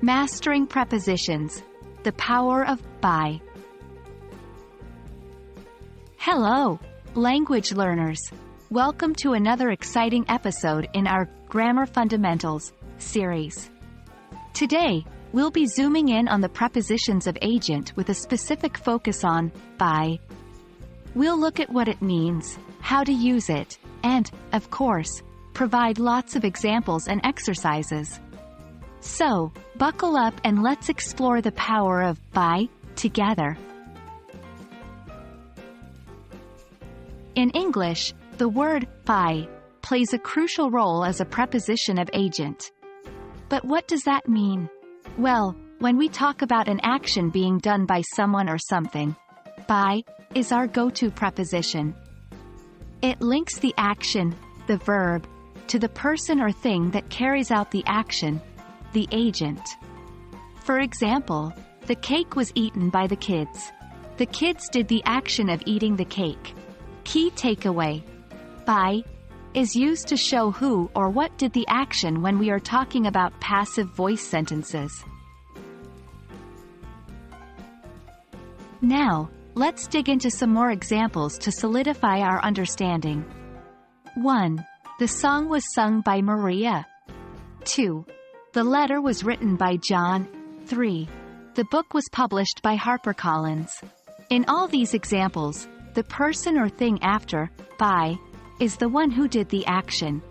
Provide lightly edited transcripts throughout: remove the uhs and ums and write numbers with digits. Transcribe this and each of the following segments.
Mastering Prepositions, the Power of By. Hello, language learners. Welcome to another exciting episode in our Grammar Fundamentals series. Today, we'll be zooming in on the prepositions of agent with a specific focus on by. We'll look at what it means, how to use it, and, of course, provide lots of examples and exercises. So, buckle up and let's explore the power of by together. In English, the word by plays a crucial role as a preposition of agent. But what does that mean? Well, when we talk about an action being done by someone or something, by is our go-to preposition. It links the action, the verb, to the person or thing that carries out the action, the agent. For example, the cake was eaten by the kids. The kids did the action of eating the cake. Key takeaway: by is used to show who or what did the action when we are talking about passive voice sentences. Now, let's dig into some more examples to solidify our understanding. 1. The song was sung by Maria. 2. The letter was written by John. 3. The book was published by HarperCollins. In all these examples, the person or thing after by is the one who did the action.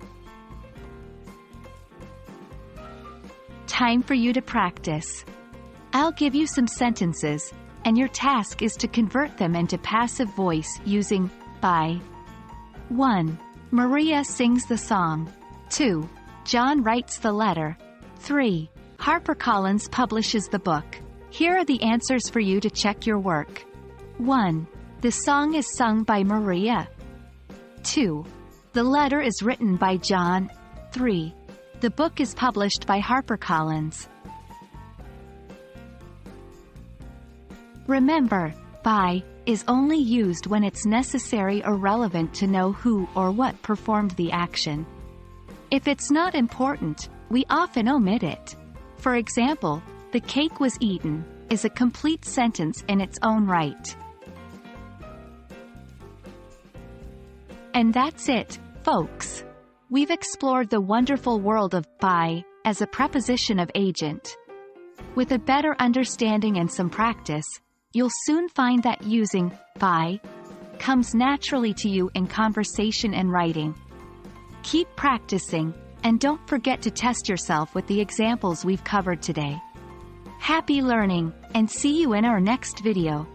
Time for you to practice. I'll give you some sentences, and your task is to convert them into passive voice using by. 1. Maria sings the song. 2. John writes the letter. 3. HarperCollins publishes the book. Here are the answers for you to check your work. 1. The song is sung by Maria. 2. The letter is written by John. 3. The book is published by HarperCollins. Remember, by is only used when it's necessary or relevant to know who or what performed the action. If it's not important, we often omit it. For example, the cake was eaten is a complete sentence in its own right. And that's it, folks. We've explored the wonderful world of by as a preposition of agent. With a better understanding and some practice, you'll soon find that using by comes naturally to you in conversation and writing. Keep practicing, and don't forget to test yourself with the examples we've covered today. Happy learning, and see you in our next video.